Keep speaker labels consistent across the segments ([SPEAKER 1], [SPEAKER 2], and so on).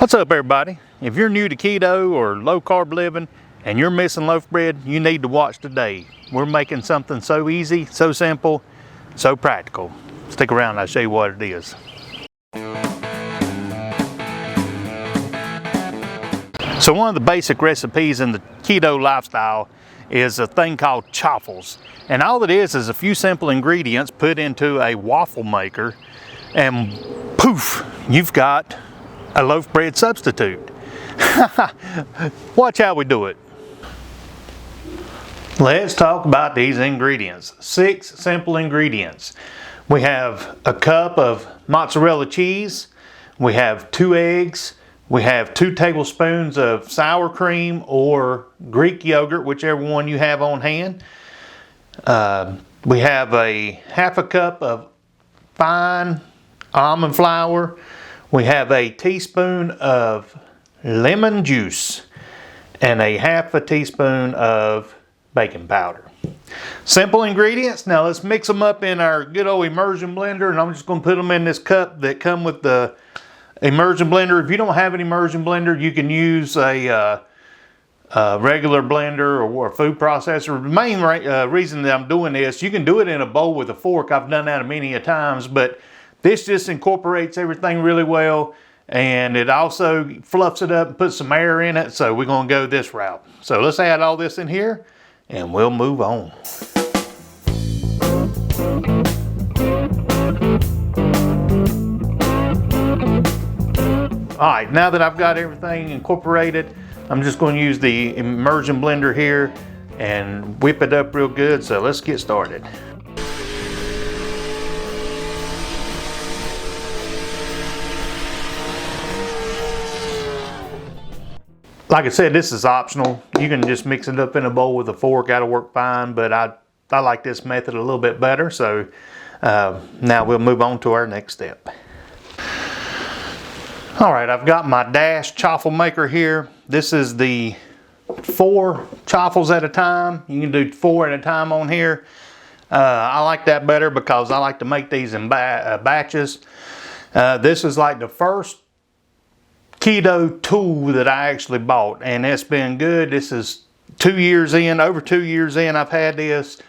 [SPEAKER 1] What's up, everybody? If you're new to keto or low carb living and you're missing loaf bread, you need to watch today. We're making something so easy, so simple, so practical. Stick around and I'll show you what it is. So one of the basic recipes in the keto lifestyle is a thing called chaffles. And all it is a few simple ingredients put into a waffle maker and poof, you've got a loaf bread substitute. Watch how we do it. Let's talk about these ingredients. 6 simple ingredients. We have a cup of mozzarella cheese. We have 2 eggs. We have 2 tablespoons of sour cream or Greek yogurt, whichever one you have on hand. We have a half a cup of fine almond flour. We have a teaspoon of lemon juice and a half a teaspoon of baking powder. Simple ingredients. Now let's mix them up in our good old immersion blender, and I'm just going to put them in this cup that come with the immersion blender. If you don't have an immersion blender, you can use a regular blender or a food processor. The main reason that I'm doing this, you can do it in a bowl with a fork. I've done that many a times, but this just incorporates everything really well, and it also fluffs it up and puts some air in it, so we're going to go this route. So let's add all this in here and we'll move on. All right, now that I've got everything incorporated, I'm just going to use the immersion blender here and whip it up real good, so let's get started. Like I said, this is optional. You can just mix it up in a bowl with a fork. That'll work fine, but I like this method a little bit better. So now we'll move on to our next step. All right, I've got my Dash chaffle maker here. This is the 4 chaffles at a time. You can do 4 at a time on here. I like that better because I like to make these in batches. This is like the first keto tool that I actually bought, and it's been good. This is 2 years in, over 2 years in I've had this.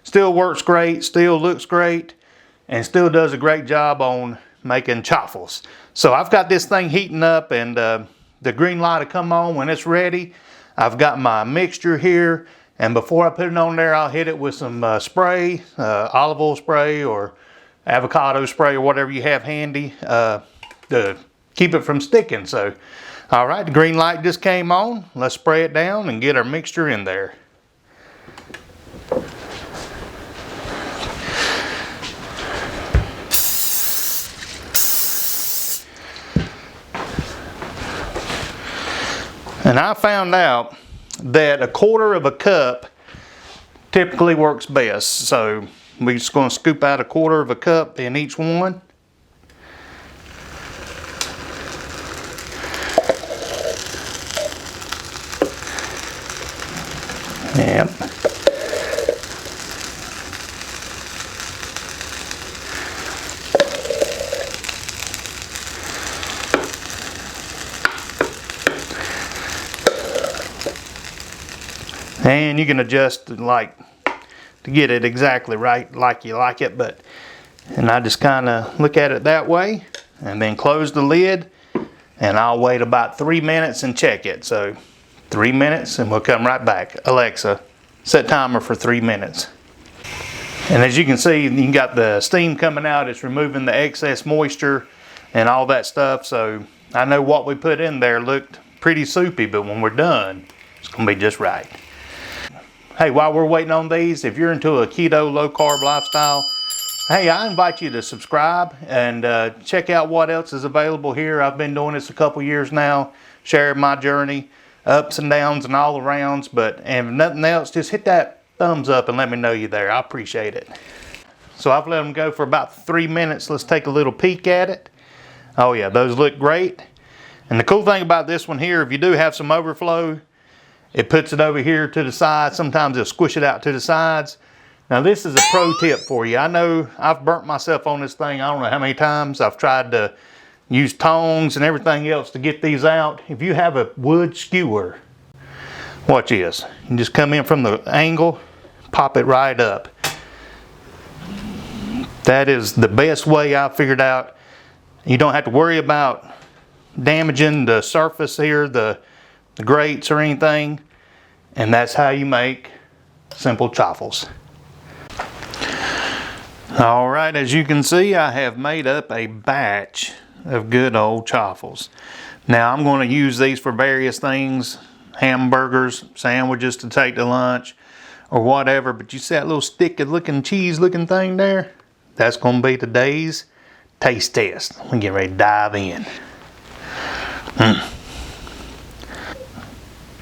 [SPEAKER 1] Still works great, still looks great, and still does a great job on making chaffles. So I've got this thing heating up, and the green light will come on when it's ready. I've got my mixture here, and before I put it on there, I'll hit it with some spray, olive oil spray or avocado spray or whatever you have handy to keep it from sticking. So, all right, the green light just came on. Let's spray it down and get our mixture in there. And I found out that 1/4 of a cup typically works best. So we're just going to scoop out 1/4 of a cup in each one. Yep. And you can adjust like to get it exactly right like you like it, and I just kind of look at it that way and then close the lid, and I'll wait about 3 minutes and check it. So 3 minutes and we'll come right back. Alexa, set timer for 3 minutes. And as you can see, you got the steam coming out. It's removing the excess moisture and all that stuff. So I know what we put in there looked pretty soupy, but when we're done, it's gonna be just right. Hey, while we're waiting on these, if you're into a keto low carb lifestyle, hey, I invite you to subscribe and check out what else is available here. I've been doing this a couple years now, sharing my journey, ups and downs and all arounds, but and if nothing else, just hit that thumbs up and let me know you're there. I appreciate it. So I've let them go for about 3 minutes. Let's take a little peek at it. Oh yeah, those look great. And the cool thing about this one here, if you do have some overflow, it puts it over here to the side. Sometimes it'll squish it out to the sides. Now this is a pro tip for you. I know I've burnt myself on this thing. I don't know how many times I've tried to use tongs and everything else to get these out. If you have a wood skewer, watch this. You just come in from the angle, pop it right up. That is the best way I figured out. You don't have to worry about damaging the surface here, the grates or anything. And that's how you make simple chaffles. All right, as you can see, I have made up a batch of good old chaffles. Now I'm going to use these for various things, hamburgers, sandwiches to take to lunch, or whatever. But you see that little sticky looking cheese looking thing there? That's going to be today's taste test. We're getting ready to dive in.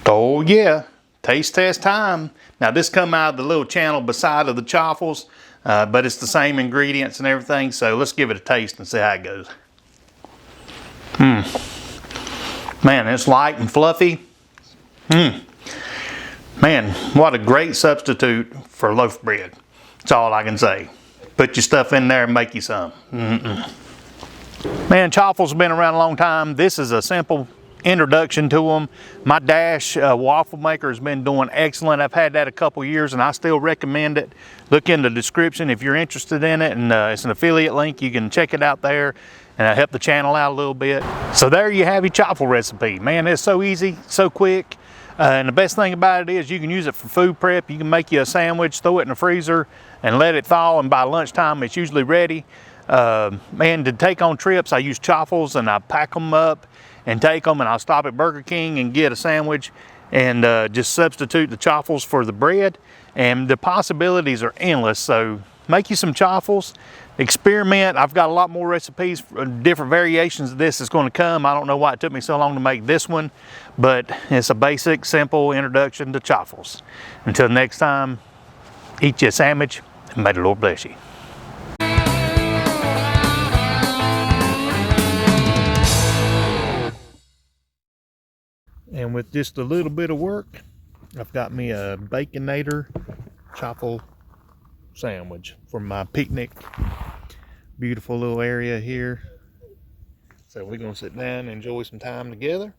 [SPEAKER 1] Oh yeah, taste test time. Now this come out of the little channel beside of the chaffles, but it's the same ingredients and everything, so let's give it a taste and see how it goes. Man, it's light and fluffy. Man, what a great substitute for loaf bread. That's all I can say. Put your stuff in there and make you some. Man, chaffles have been around a long time. This is a simple introduction to them. My Dash waffle maker has been doing excellent. I've had that a couple years and I still recommend it. Look in the description if you're interested in it, and it's an affiliate link. You can check it out there and help the channel out a little bit. So there you have your chaffle recipe. Man, it's so easy, so quick. And the best thing about it is you can use it for food prep. You can make you a sandwich, throw it in the freezer and let it thaw, and by lunchtime it's usually ready. Man, to take on trips, I use chaffles and I pack them up and take them, and I'll stop at Burger King and get a sandwich and just substitute the chaffles for the bread. And the possibilities are endless. So make you some chaffles, experiment. I've got a lot more recipes, different variations of this is going to come. I don't know why it took me so long to make this one, but it's a basic, simple introduction to chaffles. Until next time, eat you a sandwich and may the Lord bless you. And with just a little bit of work, I've got me a Baconator chaffle sandwich for my picnic. Beautiful little area here. So we're gonna sit down and enjoy some time together.